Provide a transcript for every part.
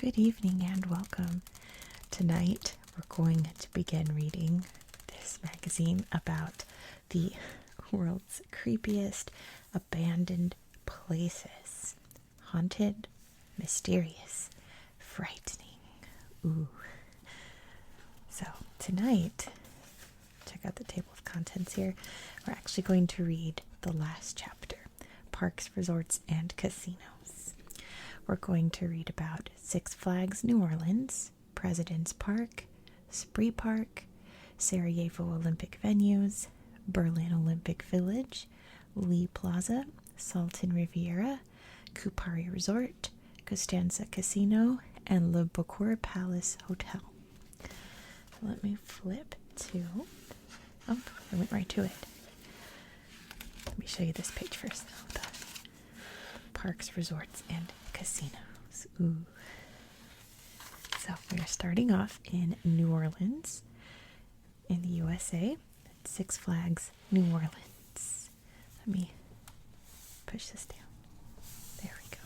Good evening and welcome. Tonight we're going to begin reading this magazine about the world's creepiest abandoned places. Haunted, mysterious, frightening. Ooh. So tonight, check out the table of contents here. We're actually going to read the last chapter, Parks, Resorts, and Casinos. We're going to read about Six Flags New Orleans, President's Park, Spree Park, Sarajevo Olympic Venues, Berlin Olympic Village, Lee Plaza, Sultan Riviera, Kupari Resort, Catania Casino, and Le Boca Palace Hotel. Let me flip to... Oh, I went right to it. Let me show you this page first, though. The Parks, Resorts, and Casinos. Ooh. So we are starting off in New Orleans, in the USA, at Six Flags New Orleans. Let me push this down. There we go.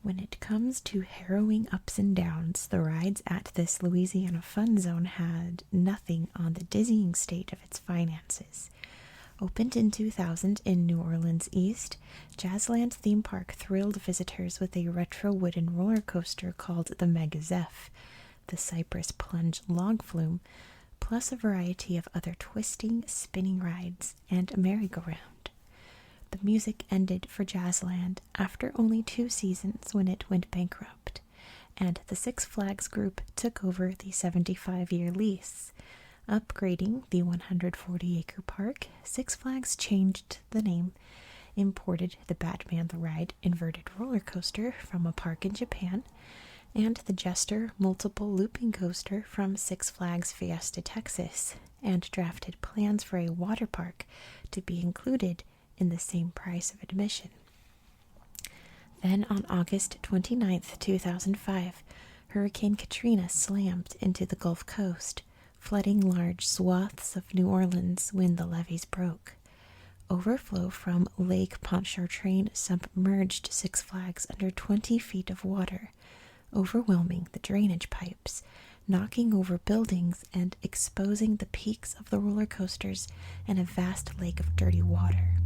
When it comes to harrowing ups and downs, the rides at this Louisiana fun zone had nothing on the dizzying state of its finances. Opened in 2000 in New Orleans East, Jazzland Theme Park thrilled visitors with a retro wooden roller coaster called the Mega Zeph, the Cypress Plunge log flume, plus a variety of other twisting, spinning rides, and a merry-go-round. The music ended for Jazzland after only 2 seasons when it went bankrupt, and the Six Flags Group took over the 75-year lease. Upgrading the 140-acre park, Six Flags changed the name, imported the Batman the Ride inverted roller coaster from a park in Japan, and the Jester multiple looping coaster from Six Flags Fiesta, Texas, and drafted plans for a water park to be included in the same price of admission. Then on August 29th, 2005, Hurricane Katrina slammed into the Gulf Coast, flooding large swaths of New Orleans when the levees broke. Overflow from Lake Pontchartrain submerged Six Flags under 20 feet of water, overwhelming the drainage pipes, knocking over buildings and exposing the peaks of the roller coasters and a vast lake of dirty water.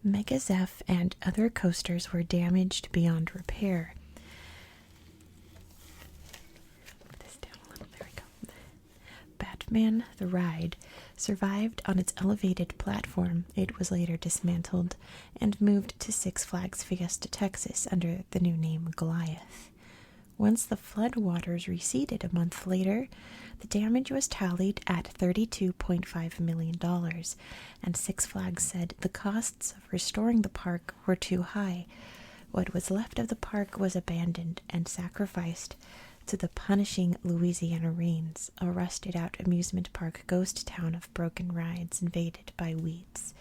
Mega Zeph and other coasters were damaged beyond repair. Batman the Ride survived on its elevated platform. It was later dismantled and moved to Six Flags Fiesta, Texas under the new name Goliath. Once the floodwaters receded a month later, the damage was tallied at $32.5 million, and Six Flags said the costs of restoring the park were too high. What was left of the park was abandoned and sacrificed to the punishing Louisiana rains, a rusted-out amusement park ghost town of broken rides invaded by weeds.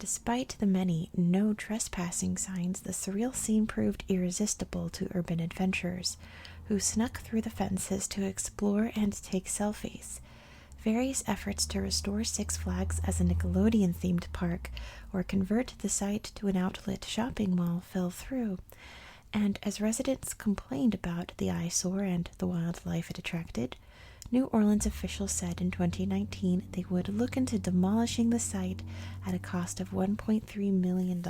Despite the many no trespassing signs, the surreal scene proved irresistible to urban adventurers, who snuck through the fences to explore and take selfies. Various efforts to restore Six Flags as a Nickelodeon-themed park or convert the site to an outlet shopping mall fell through. And as residents complained about the eyesore and the wildlife it attracted, New Orleans officials said in 2019 they would look into demolishing the site at a cost of $1.3 million.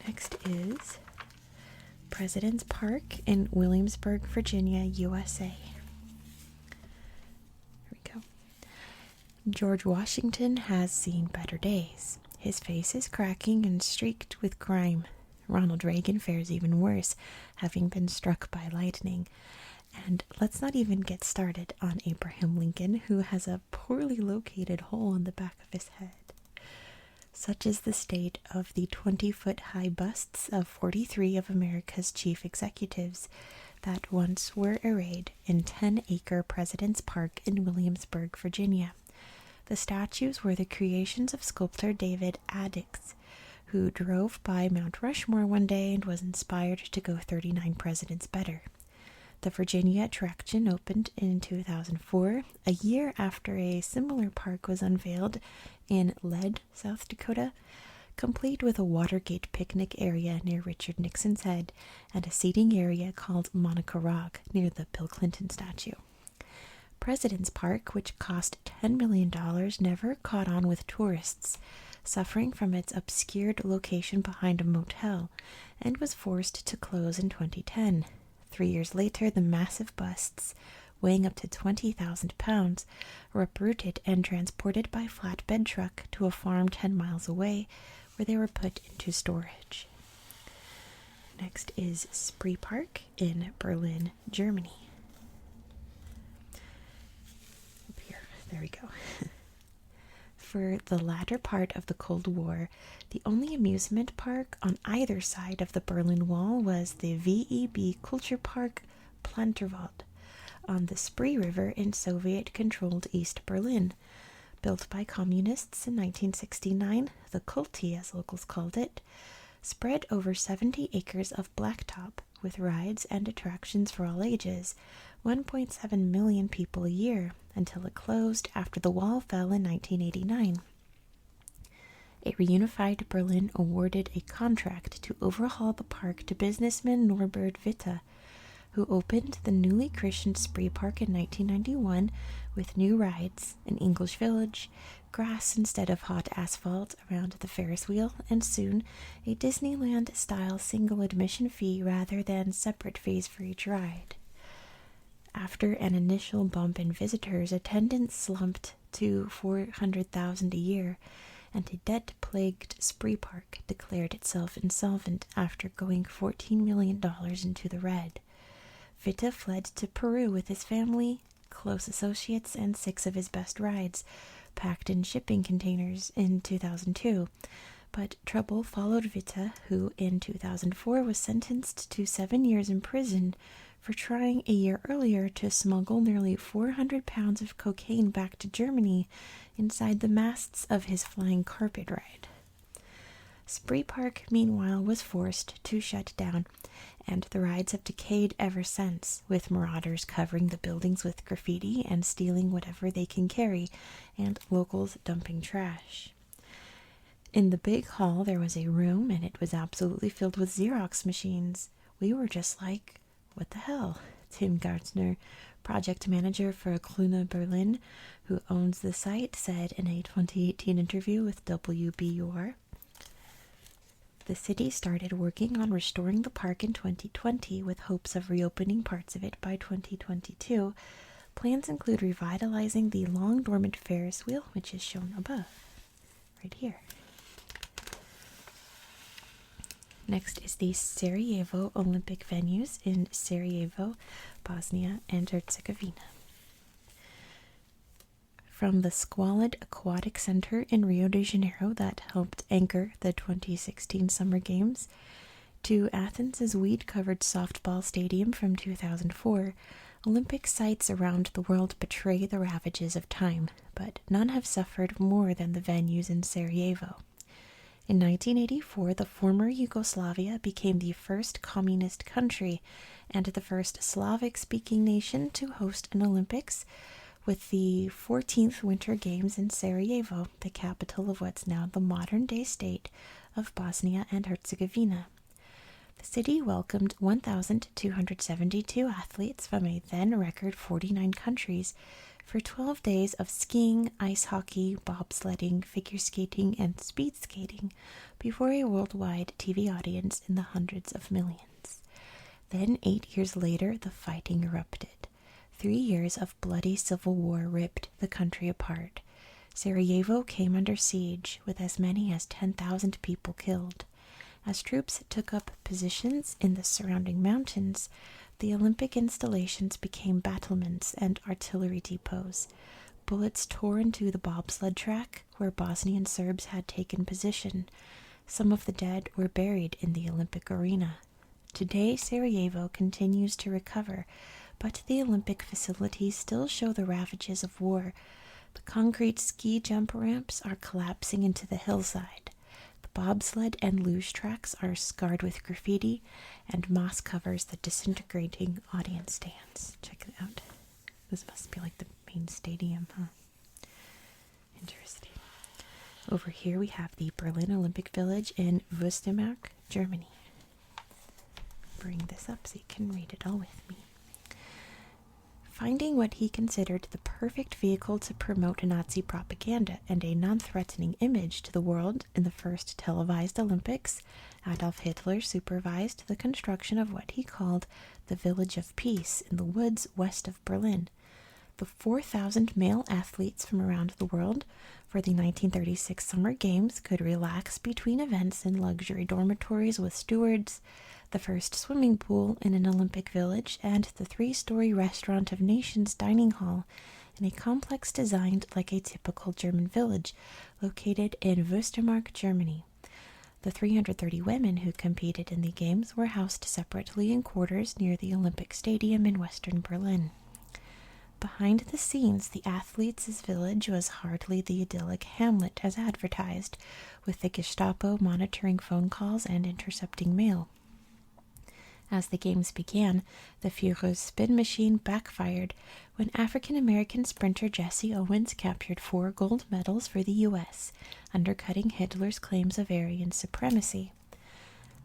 Next is President's Park in Williamsburg, Virginia, USA. Here we go. George Washington has seen better days. His face is cracking and streaked with grime. Ronald Reagan fares even worse, having been struck by lightning. And let's not even get started on Abraham Lincoln, who has a poorly located hole in the back of his head. Such is the state of the 20-foot-high busts of 43 of America's chief executives that once were arrayed in 10-acre President's Park in Williamsburg, Virginia. The statues were the creations of sculptor David Addix, who drove by Mount Rushmore one day and was inspired to go 39 presidents better. The Virginia attraction opened in 2004, a year after a similar park was unveiled in Lead, South Dakota. complete with a Watergate picnic area near Richard Nixon's head and a seating area called Monica Rock near the Bill Clinton statue. President's Park, which cost $10 million, never caught on with tourists, suffering from its obscured location behind a motel, and was forced to close in 2010. 3 years later, the massive busts, weighing up to 20,000 pounds, were uprooted and transported by flatbed truck to a farm 10 miles away, where they were put into storage. Next is Spree Park in Berlin, Germany. Up here, there we go. For the latter part of the Cold War, the only amusement park on either side of the Berlin Wall was the VEB Culture Park Planterwald on the Spree River in Soviet-controlled East Berlin. Built by communists in 1969, the Kulti, as locals called it, spread over 70 acres of blacktop with rides and attractions for all ages, 1.7 million people a year, until it closed after the wall fell in 1989. A reunified Berlin awarded a contract to overhaul the park to businessman Norbert Witte, who opened the newly christened Spree Park in 1991 with new rides, an English village, grass instead of hot asphalt around the Ferris wheel, and soon a Disneyland-style single admission fee rather than separate fees for each ride. After an initial bump in visitors, attendance slumped to 400,000 a year, and a debt-plagued Spree Park declared itself insolvent after going $14 million into the red. Witte fled to Peru with his family, close associates, and 6 of his best rides, packed in shipping containers in 2002. But trouble followed Witte, who in 2004 was sentenced to 7 years in prison for trying a year earlier to smuggle nearly 400 pounds of cocaine back to Germany inside the masts of his flying carpet ride. Spree Park, meanwhile, was forced to shut down, and the rides have decayed ever since, with marauders covering the buildings with graffiti and stealing whatever they can carry, and locals dumping trash. In the big hall there was a room, and it was absolutely filled with Xerox machines. We were just like, what the hell? Tim Gartner, project manager for Cluna Berlin, who owns the site, said in a 2018 interview with WBUR. The city started working on restoring the park in 2020 with hopes of reopening parts of it by 2022. Plans include revitalizing the long-dormant Ferris wheel, which is shown above, right here. Next is the Sarajevo Olympic venues in Sarajevo, Bosnia and Herzegovina. From the squalid aquatic center in Rio de Janeiro that helped anchor the 2016 Summer Games, to Athens' weed-covered softball stadium from 2004, Olympic sites around the world betray the ravages of time, but none have suffered more than the venues in Sarajevo. In 1984, the former Yugoslavia became the first communist country and the first Slavic-speaking nation to host an Olympics, with the 14th Winter Games in Sarajevo, the capital of what's now the modern-day state of Bosnia and Herzegovina. The city welcomed 1,272 athletes from a then-record 49 countries for 12 days of skiing, ice hockey, bobsledding, figure skating, and speed skating before a worldwide TV audience in the hundreds of millions. Then, 8 years later, the fighting erupted. 3 years of bloody civil war ripped the country apart. Sarajevo came under siege, with as many as 10,000 people killed. As troops took up positions in the surrounding mountains, the Olympic installations became battlements and artillery depots. Bullets tore into the bobsled track, where Bosnian Serbs had taken position. Some of the dead were buried in the Olympic arena. Today, Sarajevo continues to recover, but the Olympic facilities still show the ravages of war. The concrete ski jump ramps are collapsing into the hillside. The bobsled and luge tracks are scarred with graffiti, and moss covers the disintegrating audience stands. Check it out. This must be like the main stadium, huh? Interesting. Over here we have the Berlin Olympic Village in Wustermark, Germany. Bring this up so you can read it all with me. Finding what he considered the perfect vehicle to promote Nazi propaganda and a non-threatening image to the world in the first televised Olympics, Adolf Hitler supervised the construction of what he called the Village of Peace in the woods west of Berlin. The 4,000 male athletes from around the world for the 1936 Summer Games could relax between events in luxury dormitories with stewards, the first swimming pool in an Olympic village, and the 3-story Restaurant of Nations dining hall in a complex designed like a typical German village located in Wustermark, Germany. The 330 women who competed in the games were housed separately in quarters near the Olympic Stadium in western Berlin. Behind the scenes, the athletes' village was hardly the idyllic hamlet as advertised, with the Gestapo monitoring phone calls and intercepting mail. As the games began, the Führer's spin machine backfired when African-American sprinter Jesse Owens captured 4 gold medals for the U.S., undercutting Hitler's claims of Aryan supremacy.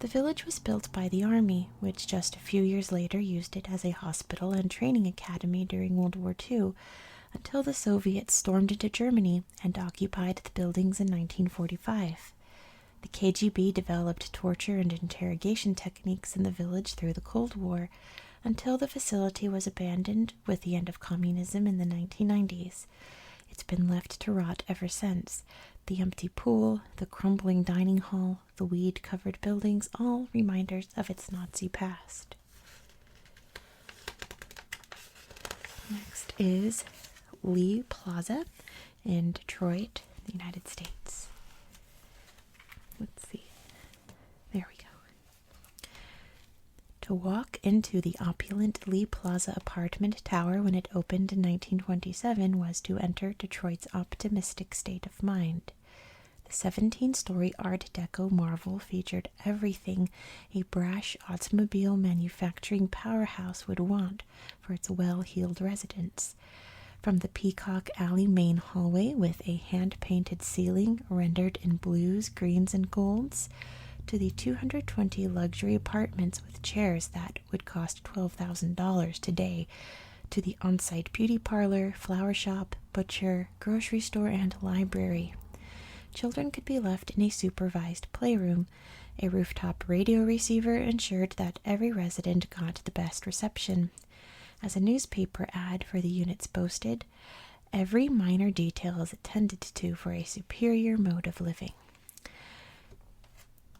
The village was built by the army, which just a few years later used it as a hospital and training academy during World War II, until the Soviets stormed into Germany and occupied the buildings in 1945. The KGB developed torture and interrogation techniques in the village through the Cold War, until the facility was abandoned with the end of communism in the 1990s. It's been left to rot ever since. The empty pool, the crumbling dining hall, the weed-covered buildings, all reminders of its Nazi past. Next is Lee Plaza in Detroit, the United States. Let's see. There we go. To walk into the opulent Lee Plaza apartment tower when it opened in 1927 was to enter Detroit's optimistic state of mind. The 17-story Art Deco marvel featured everything a brash automobile manufacturing powerhouse would want for its well-heeled residents. From the Peacock Alley main hallway with a hand-painted ceiling rendered in blues, greens, and golds, to the 220 luxury apartments with chairs that would cost $12,000 today, to the on-site beauty parlor, flower shop, butcher, grocery store, and library. Children could be left in a supervised playroom. A rooftop radio receiver ensured that every resident got the best reception. As a newspaper ad for the units boasted, every minor detail is attended to for a superior mode of living.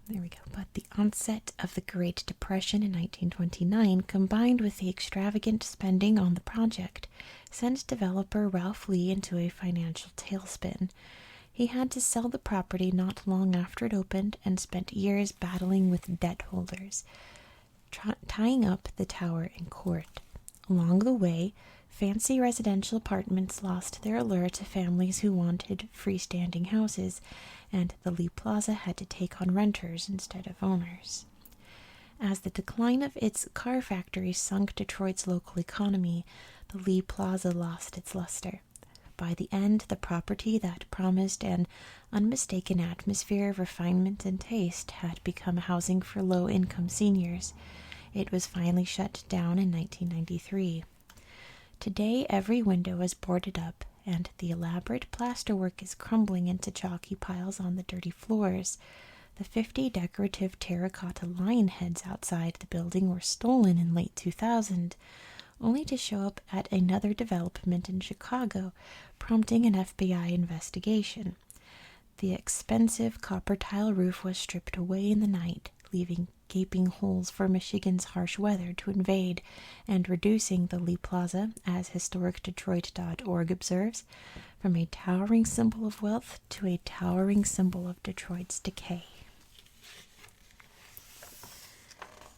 There we go. But the onset of the Great Depression in 1929, combined with the extravagant spending on the project, sent developer Ralph Lee into a financial tailspin. He had to sell the property not long after it opened and spent years battling with debt holders, tying up the tower in court. Along the way, fancy residential apartments lost their allure to families who wanted freestanding houses, and the Lee Plaza had to take on renters instead of owners. As the decline of its car factory sunk Detroit's local economy, the Lee Plaza lost its luster. By the end, the property that promised an unmistaken atmosphere of refinement and taste had become housing for low-income seniors. It was finally shut down in 1993. Today, every window is boarded up, and the elaborate plasterwork is crumbling into chalky piles on the dirty floors. The 50 decorative terracotta lion heads outside the building were stolen in late 2000, only to show up at another development in Chicago, prompting an FBI investigation. The expensive copper tile roof was stripped away in the night, leaving gaping holes for Michigan's harsh weather to invade, and reducing the Lee Plaza, as HistoricDetroit.org observes, from a towering symbol of wealth to a towering symbol of Detroit's decay.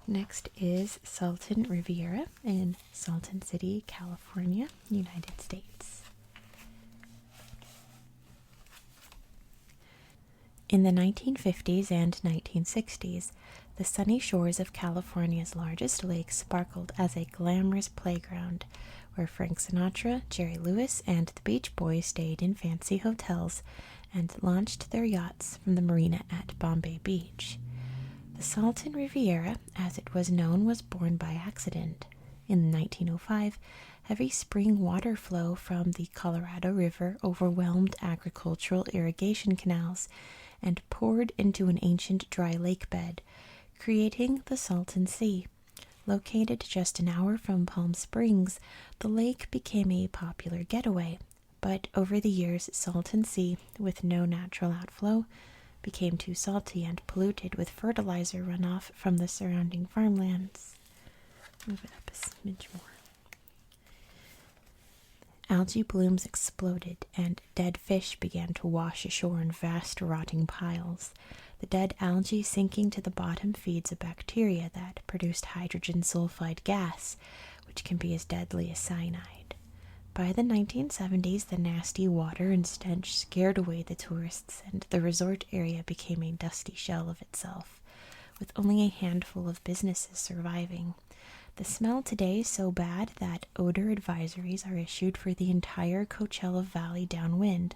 Next is Sultan Riviera in Salton City, California, United States. In the 1950s and 1960s, the sunny shores of California's largest lake sparkled as a glamorous playground, where Frank Sinatra, Jerry Lewis, and the Beach Boys stayed in fancy hotels and launched their yachts from the marina at Bombay Beach. The Sultan Riviera, as it was known, was born by accident. In 1905, heavy spring water flow from the Colorado River overwhelmed agricultural irrigation canals and poured into an ancient dry lake bed, creating the Salton Sea. Located just an hour from Palm Springs, the lake became a popular getaway, but over the years, Salton Sea, with no natural outflow, became too salty and polluted with fertilizer runoff from the surrounding farmlands. Move it up a smidge more. Algae blooms exploded, and dead fish began to wash ashore in vast rotting piles. The dead algae sinking to the bottom feeds a bacteria that produced hydrogen sulfide gas, which can be as deadly as cyanide. By the 1970s, the nasty water and stench scared away the tourists, and the resort area became a dusty shell of itself, with only a handful of businesses surviving. The smell today is so bad that odor advisories are issued for the entire Coachella Valley downwind.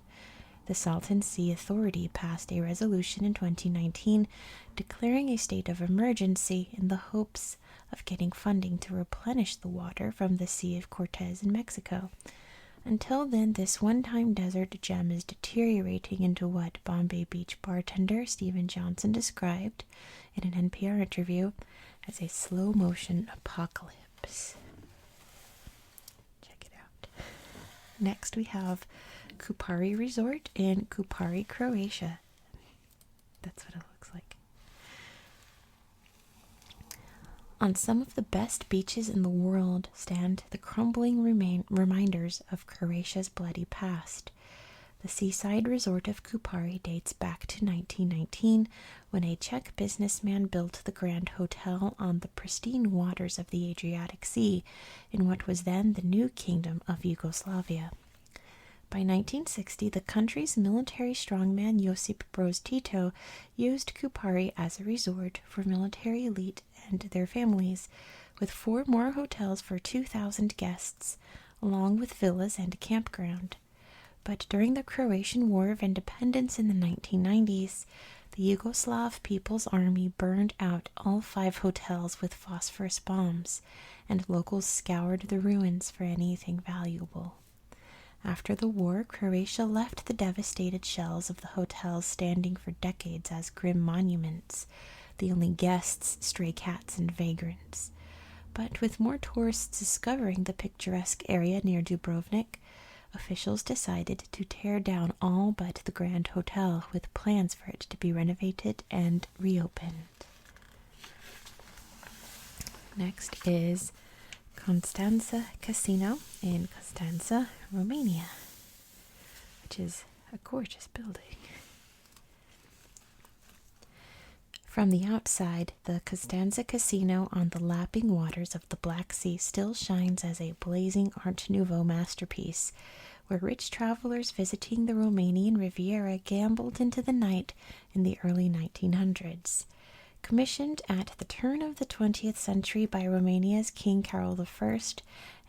The Salton Sea Authority passed a resolution in 2019 declaring a state of emergency in the hopes of getting funding to replenish the water from the Sea of Cortez in Mexico. Until then, this one-time desert gem is deteriorating into what Bombay Beach bartender Stephen Johnson described in an NPR interview as a slow-motion apocalypse. Check it out. Next, we have Kupari Resort in Kupari, Croatia. That's what it looks like. On some of the best beaches in the world stand the crumbling reminders of Croatia's bloody past. The seaside resort of Kupari dates back to 1919, when a Czech businessman built the Grand Hotel on the pristine waters of the Adriatic Sea in what was then the new kingdom of Yugoslavia. By 1960, the country's military strongman Josip Broz Tito used Kupari as a resort for military elite and their families, with 4 more hotels for 2,000 guests, along with villas and a campground. But during the Croatian War of Independence in the 1990s, the Yugoslav People's Army burned out all 5 hotels with phosphorus bombs, and locals scoured the ruins for anything valuable. After the war, Croatia left the devastated shells of the hotels standing for decades as grim monuments, the only guests stray cats and vagrants. But with more tourists discovering the picturesque area near Dubrovnik, officials decided to tear down all but the Grand Hotel, with plans for it to be renovated and reopened. Next is Constanța Casino in Constanța, Romania, which is a gorgeous building. From the outside, the Constanța Casino on the lapping waters of the Black Sea still shines as a blazing Art Nouveau masterpiece, where rich travelers visiting the Romanian Riviera gambled into the night in the early 1900s. Commissioned at the turn of the 20th century by Romania's King Carol I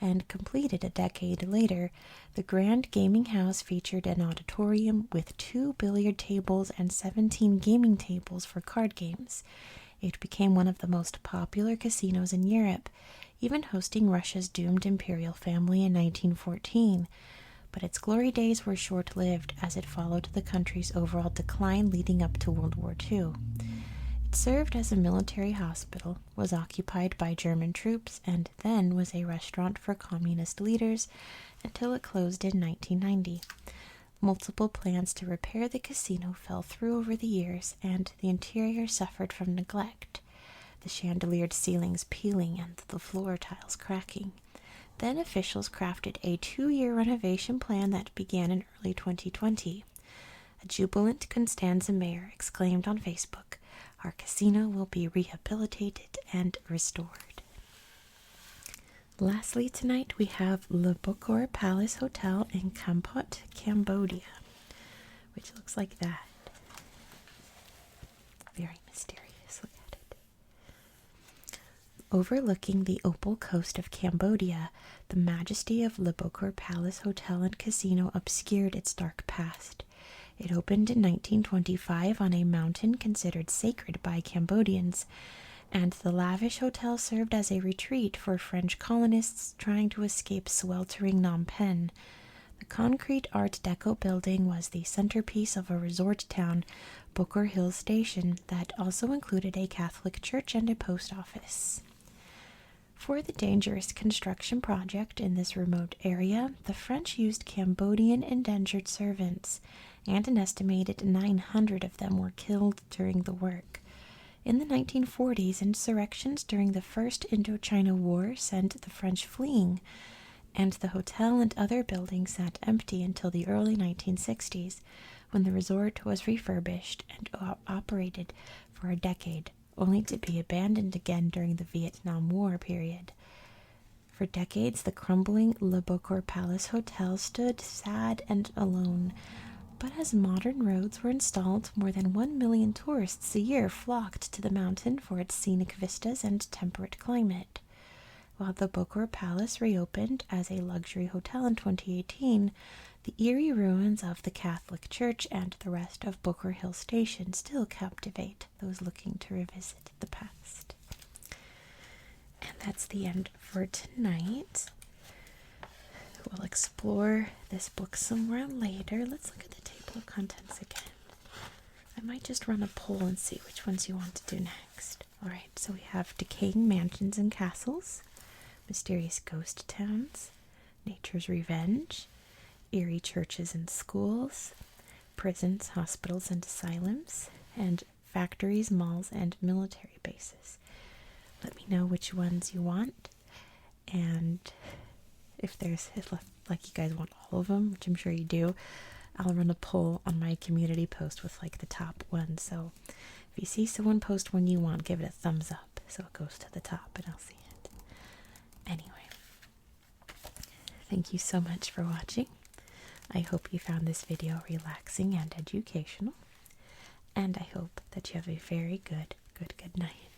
and completed a decade later, the grand gaming house featured an auditorium with 2 billiard tables and 17 gaming tables for card games. It became one of the most popular casinos in Europe, even hosting Russia's doomed imperial family in 1914. But its glory days were short-lived, as it followed the country's overall decline leading up to World War II. It served as a military hospital, was occupied by German troops, and then was a restaurant for communist leaders until it closed in 1990. Multiple plans to repair the casino fell through over the years, and the interior suffered from neglect, the chandeliered ceilings peeling and the floor tiles cracking. Then officials crafted a 2-year renovation plan that began in early 2020. A jubilant Constanța mayor exclaimed on Facebook, "Our casino will be rehabilitated and restored." Lastly tonight we have Le Bokor Palace Hotel in Kampot, Cambodia, which looks like that. Very mysterious. Look at it. Overlooking the opal coast of Cambodia, the majesty of Le Boca Palace Hotel and Casino obscured its dark past. It opened in 1925 on a mountain considered sacred by Cambodians, and the lavish hotel served as a retreat for French colonists trying to escape sweltering Phnom Penh. The concrete Art Deco building was the centerpiece of a resort town, Boca Hill Station, that also included a Catholic church and a post office. For the dangerous construction project in this remote area, the French used Cambodian indentured servants, and an estimated 900 of them were killed during the work. In the 1940s, insurrections during the First Indochina War sent the French fleeing, and the hotel and other buildings sat empty until the early 1960s, when the resort was refurbished and operated for a decade, only to be abandoned again during the Vietnam War period. For decades, the crumbling Le Boca Palace Hotel stood sad and alone, but as modern roads were installed, more than 1 million tourists a year flocked to the mountain for its scenic vistas and temperate climate. While the Boca Palace reopened as a luxury hotel in 2018, the eerie ruins of the Catholic Church and the rest of Boca Hill Station still captivate those looking to revisit the past. And that's the end for tonight. We'll explore this book somewhere later. Let's look at the table of contents again. I might just run a poll and see which ones you want to do next. Alright, so we have decaying mansions and castles, mysterious ghost towns, nature's revenge, eerie churches and schools, prisons, hospitals, and asylums, and factories, malls, and military bases. Let me know which ones you want, and if like you guys want all of them, which I'm sure you do, I'll run a poll on my community post with like the top ones. So if you see someone post one you want, give it a thumbs up so it goes to the top and I'll see it. Anyway, thank you so much for watching. I hope you found this video relaxing and educational, and I hope that you have a very good night.